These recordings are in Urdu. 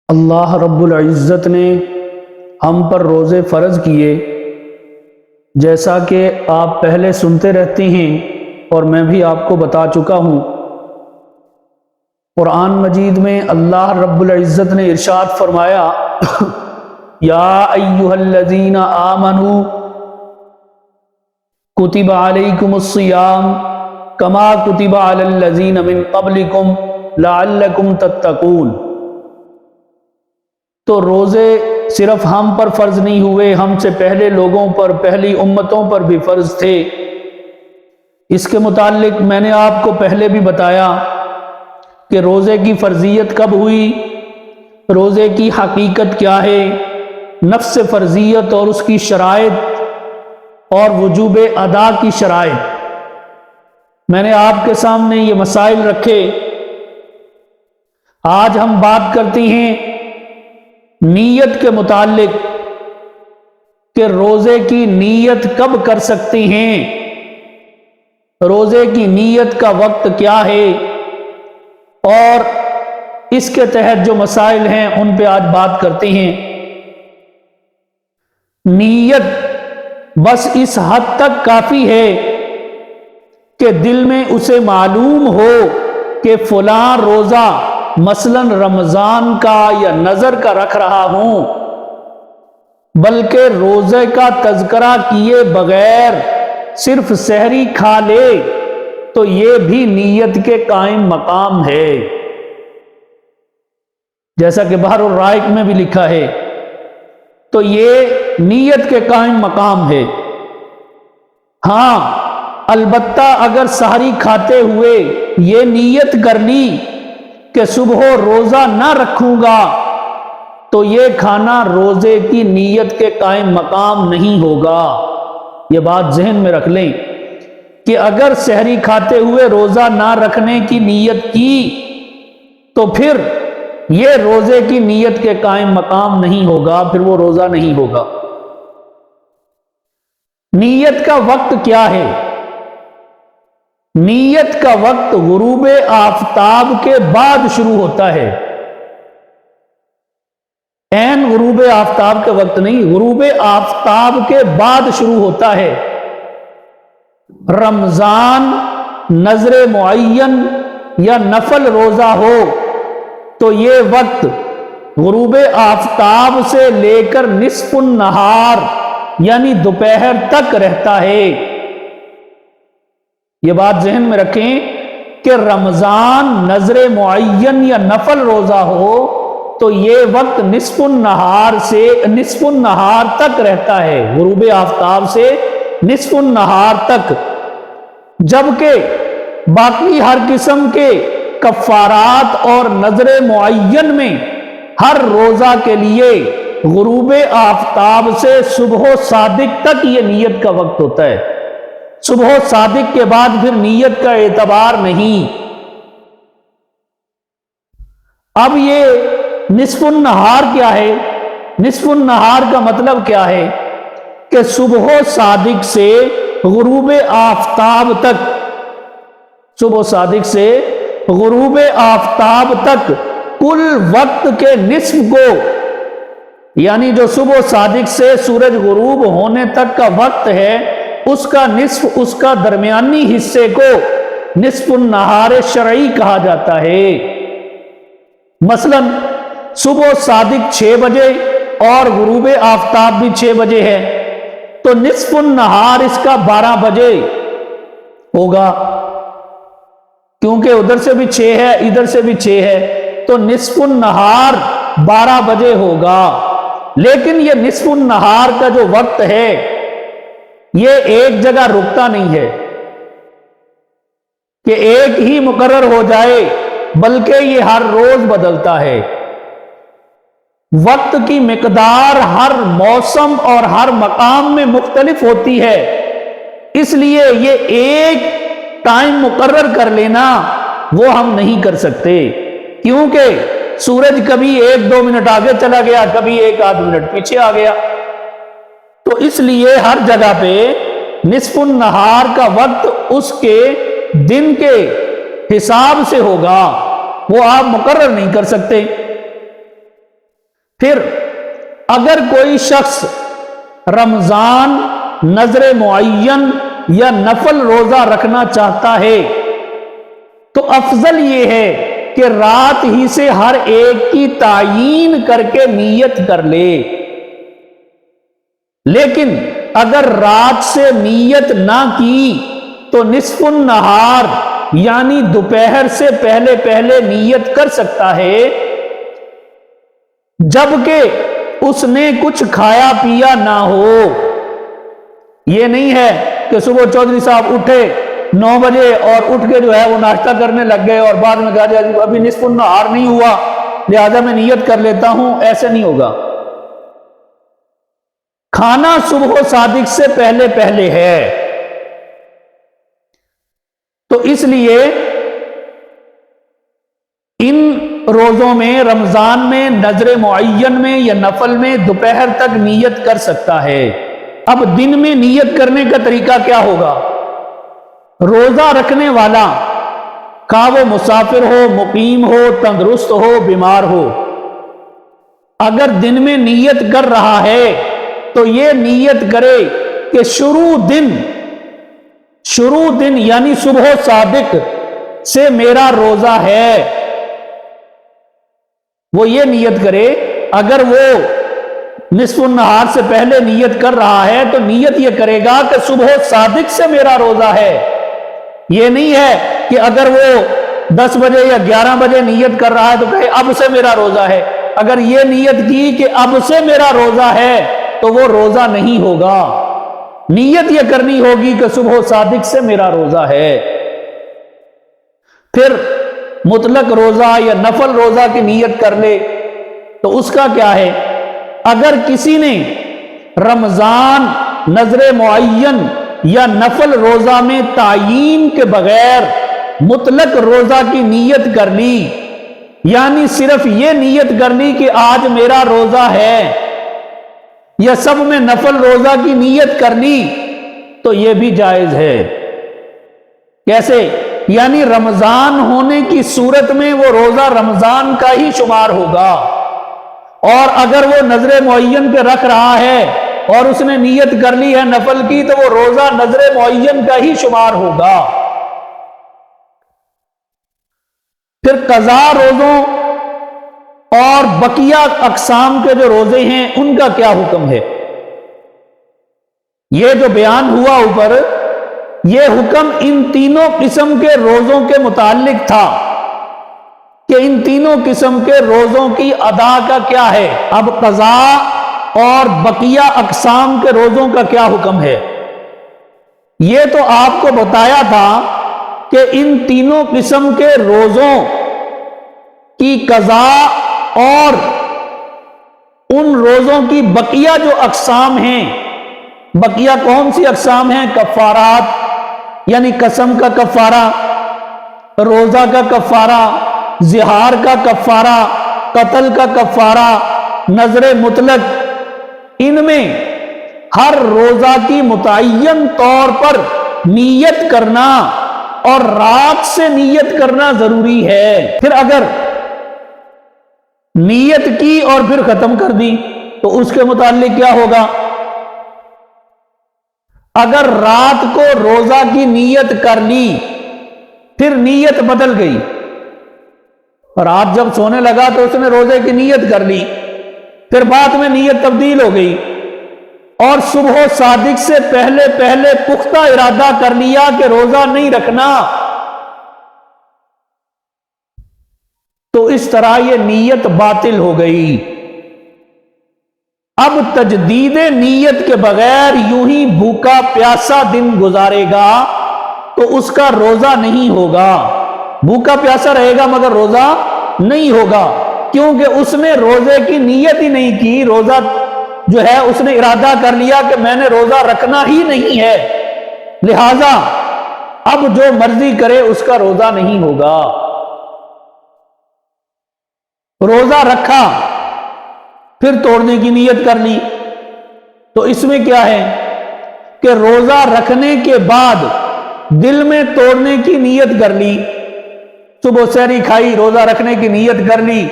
اللہ رب العزت نے ہم پر روزے فرض کیے، جیسا کہ آپ پہلے سنتے رہتے ہیں اور میں بھی آپ کو بتا چکا ہوں۔ قرآن مجید میں اللہ رب العزت نے ارشاد فرمایا یا ایھا الذین آمنوا کتب علیکم الصیام کما کتب علی الذین من قبلکم لعلکم تتقون۔ تو روزے صرف ہم پر فرض نہیں ہوئے، ہم سے پہلے لوگوں پر، پہلی امتوں پر بھی فرض تھے۔ اس کے متعلق میں نے آپ کو پہلے بھی بتایا کہ روزے کی فرضیت کب ہوئی، روزے کی حقیقت کیا ہے، نفس فرضیت اور اس کی شرائط اور وجوب ادا کی شرائط۔ میں نے آپ کے سامنے یہ مسائل رکھے۔ آج ہم بات کرتے ہیں نیت کے متعلق کہ روزے کی نیت کب کر سکتے ہیں، روزے کی نیت کا وقت کیا ہے، اور اس کے تحت جو مسائل ہیں ان پہ آج بات کرتے ہیں۔ نیت بس اس حد تک کافی ہے کہ دل میں اسے معلوم ہو کہ فلاں روزہ مثلا رمضان کا یا نظر کا رکھ رہا ہوں، بلکہ روزے کا تذکرہ کیے بغیر صرف سحری کھا لے تو یہ بھی نیت کے قائم مقام ہے، جیسا کہ بحر الرائق میں بھی لکھا ہے۔ تو یہ نیت کے قائم مقام ہے۔ ہاں البتہ اگر سحری کھاتے ہوئے یہ نیت کر لی کہ صبح روزہ نہ رکھوں گا تو یہ کھانا روزے کی نیت کے قائم مقام نہیں ہوگا۔ یہ بات ذہن میں رکھ لیں کہ اگر سحری کھاتے ہوئے روزہ نہ رکھنے کی نیت کی تو پھر یہ روزے کی نیت کے قائم مقام نہیں ہوگا، پھر وہ روزہ نہیں ہوگا۔ نیت کا وقت کیا ہے؟ نیت کا وقت غروب آفتاب کے بعد شروع ہوتا ہے۔ عین غروب آفتاب کے وقت نہیں، غروب آفتاب کے بعد شروع ہوتا ہے۔ رمضان نظر معین یا نفل روزہ ہو تو یہ وقت غروب آفتاب سے لے کر نصف النہار یعنی دوپہر تک رہتا ہے۔ یہ بات ذہن میں رکھیں کہ رمضان نظر معین یا نفل روزہ ہو تو یہ وقت نصف النہار تک رہتا ہے، غروب آفتاب سے نصف النہار تک، جبکہ باقی ہر قسم کے کفارات اور نظر معین میں ہر روزہ کے لیے غروب آفتاب سے صبح صادق تک یہ نیت کا وقت ہوتا ہے۔ صبح صادق کے بعد پھر نیت کا اعتبار نہیں۔ اب یہ نصف النہار کیا ہے؟ نصف النہار کا مطلب کیا ہے کہ صبح صادق سے غروب آفتاب تک، صبح صادق سے غروب آفتاب تک کل وقت کے نصف کو، یعنی جو صبح صادق سے سورج غروب ہونے تک کا وقت ہے اس کا نصف، اس کا درمیانی حصے کو نصف النہار شرعی کہا جاتا ہے۔ مثلا صبح صادق 6 بجے اور غروب آفتاب بھی 6 بجے ہے تو نصف النہار اس کا 12 بجے ہوگا، کیونکہ ادھر سے بھی 6 ہے ادھر سے بھی 6 ہے تو نصف النہار 12 بجے ہوگا۔ لیکن یہ نصف النہار کا جو وقت ہے یہ ایک جگہ رکتا نہیں ہے کہ ایک ہی مقرر ہو جائے، بلکہ یہ ہر روز بدلتا ہے۔ وقت کی مقدار ہر موسم اور ہر مقام میں مختلف ہوتی ہے، اس لیے یہ ایک ٹائم مقرر کر لینا وہ ہم نہیں کر سکتے، کیونکہ سورج کبھی 1-2 منٹ آگے چلا گیا، کبھی 1-8 منٹ پیچھے آ گیا، تو اس لیے ہر جگہ پہ نصف النہار کا وقت اس کے دن کے حساب سے ہوگا، وہ آپ مقرر نہیں کر سکتے۔ پھر اگر کوئی شخص رمضان نظر معین یا نفل روزہ رکھنا چاہتا ہے تو افضل یہ ہے کہ رات ہی سے ہر ایک کی تعیین کر کے نیت کر لے، لیکن اگر رات سے نیت نہ کی تو نصف النہار یعنی دوپہر سے پہلے پہلے نیت کر سکتا ہے، جبکہ اس نے کچھ کھایا پیا نہ ہو۔ یہ نہیں ہے کہ صبح چودھری صاحب اٹھے 9 بجے اور اٹھ کے جو ہے وہ ناشتہ کرنے لگ گئے اور بعد میں کہا جائے ابھی نصف النہار نہیں ہوا لہذا میں نیت کر لیتا ہوں، ایسے نہیں ہوگا۔ کھانا صبح صادق سے پہلے پہلے ہے، تو اس لیے ان روزوں میں رمضان میں نظر معین میں یا نفل میں دوپہر تک نیت کر سکتا ہے۔ اب دن میں نیت کرنے کا طریقہ کیا ہوگا؟ روزہ رکھنے والا خواہ وہ مسافر ہو، مقیم ہو، تندرست ہو، بیمار ہو، اگر دن میں نیت کر رہا ہے تو یہ نیت کرے کہ شروع دن یعنی صبح صادق سے میرا روزہ ہے، وہ یہ نیت کرے۔ اگر وہ نصف النہار سے پہلے نیت کر رہا ہے تو نیت یہ کرے گا کہ صبح صادق سے میرا روزہ ہے۔ یہ نہیں ہے کہ اگر وہ 10 بجے یا 11 بجے نیت کر رہا ہے تو کہے اب سے میرا روزہ ہے۔ اگر یہ نیت کی کہ اب سے میرا روزہ ہے تو وہ روزہ نہیں ہوگا۔ نیت یہ کرنی ہوگی کہ صبح صادق سے میرا روزہ ہے۔ پھر مطلق روزہ یا نفل روزہ کی نیت کر لے تو اس کا کیا ہے؟ اگر کسی نے رمضان نظر معین یا نفل روزہ میں تعیین کے بغیر مطلق روزہ کی نیت کر لی، یعنی صرف یہ نیت کر لی کہ آج میرا روزہ ہے، یا سب میں نفل روزہ کی نیت کر لی تو یہ بھی جائز ہے۔ کیسے؟ یعنی رمضان ہونے کی صورت میں وہ روزہ رمضان کا ہی شمار ہوگا، اور اگر وہ نظر معین پہ رکھ رہا ہے اور اس نے نیت کر لی ہے نفل کی تو وہ روزہ نظر معین کا ہی شمار ہوگا۔ پھر قضا روزوں اور بقیہ اقسام کے جو روزے ہیں ان کا کیا حکم ہے؟ یہ جو بیان ہوا اوپر، یہ حکم ان تینوں قسم کے روزوں کے متعلق تھا کہ ان تینوں قسم کے روزوں کی ادا کا کیا ہے۔ اب قضا اور بقیہ اقسام کے روزوں کا کیا حکم ہے؟ یہ تو آپ کو بتایا تھا کہ ان تینوں قسم کے روزوں کی قضا اور ان روزوں کی بقیہ جو اقسام ہیں، بقیہ کون سی اقسام ہیں؟ کفارات یعنی قسم کا کفارہ، روزہ کا کفارہ، زہار کا کفارہ، قتل کا کفارہ، نظر مطلق، ان میں ہر روزہ کی متعین طور پر نیت کرنا اور رات سے نیت کرنا ضروری ہے۔ پھر اگر نیت کی اور پھر ختم کر دی تو اس کے متعلق کیا ہوگا؟ اگر رات کو روزہ کی نیت کر لی پھر نیت بدل گئی، رات جب سونے لگا تو اس نے روزے کی نیت کر لی، پھر بعد میں نیت تبدیل ہو گئی اور صبح صادق سے پہلے پہلے پختہ ارادہ کر لیا کہ روزہ نہیں رکھنا، تو اس طرح یہ نیت باطل ہو گئی۔ اب تجدید نیت کے بغیر یوں ہی بھوکا پیاسا دن گزارے گا تو اس کا روزہ نہیں ہوگا، بھوکا پیاسا رہے گا مگر روزہ نہیں ہوگا، کیونکہ اس نے روزے کی نیت ہی نہیں کی۔ روزہ جو ہے اس نے ارادہ کر لیا کہ میں نے روزہ رکھنا ہی نہیں ہے، لہذا اب جو مرضی کرے اس کا روزہ نہیں ہوگا۔ روزہ رکھا پھر توڑنے کی نیت کر لی تو اس میں کیا ہے کہ روزہ رکھنے کے بعد دل میں توڑنے کی نیت کر لی، صبح سحری کھائی، روزہ رکھنے کی نیت کر لی،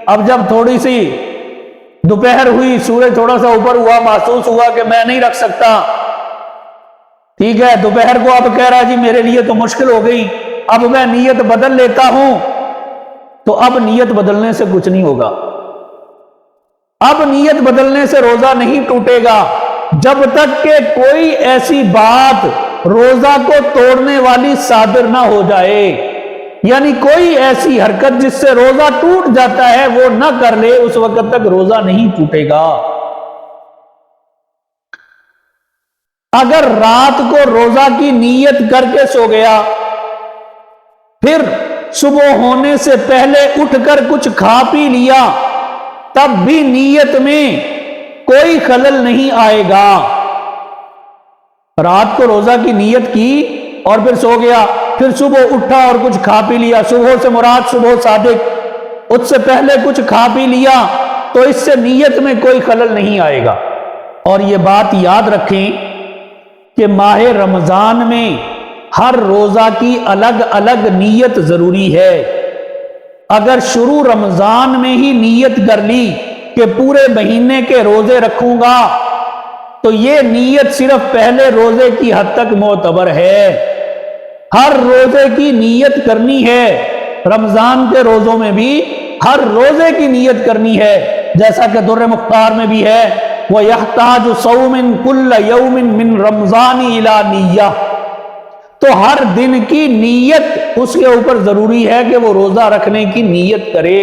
اب جب تھوڑی سی دوپہر ہوئی، سورج تھوڑا سا اوپر ہوا، محسوس ہوا کہ میں نہیں رکھ سکتا، ٹھیک ہے، دوپہر کو اب کہہ رہا جی میرے لیے تو مشکل ہو گئی، اب میں نیت بدل لیتا ہوں، تو اب نیت بدلنے سے کچھ نہیں ہوگا، اب نیت بدلنے سے روزہ نہیں ٹوٹے گا جب تک کہ کوئی ایسی بات روزہ کو توڑنے والی صادر نہ ہو جائے، یعنی کوئی ایسی حرکت جس سے روزہ ٹوٹ جاتا ہے وہ نہ کر لے، اس وقت تک روزہ نہیں ٹوٹے گا۔ اگر رات کو روزہ کی نیت کر کے سو گیا، پھر صبح ہونے سے پہلے اٹھ کر کچھ کھا پی لیا، تب بھی نیت میں کوئی خلل نہیں آئے گا۔ رات کو روزہ کی نیت کی اور پھر سو گیا، پھر صبح اٹھا اور کچھ کھا پی لیا، صبح سے مراد صبح صادق، اس سے پہلے کچھ کھا پی لیا، تو اس سے نیت میں کوئی خلل نہیں آئے گا۔ اور یہ بات یاد رکھیں کہ ماہ رمضان میں ہر روزہ کی الگ الگ نیت ضروری ہے۔ اگر شروع رمضان میں ہی نیت کر لی کہ پورے مہینے کے روزے رکھوں گا، تو یہ نیت صرف پہلے روزے کی حد تک معتبر ہے۔ ہر روزے کی نیت کرنی ہے، رمضان کے روزوں میں بھی ہر روزے کی نیت کرنی ہے، جیسا کہ در مختار میں بھی ہے وَيَحْتَاجُ صَوْمٍ كُلَّ يَوْمٍ مِّن رَمْضَانِ إِلَى نِيَّةٍ، تو ہر دن کی نیت اس کے اوپر ضروری ہے کہ وہ روزہ رکھنے کی نیت کرے۔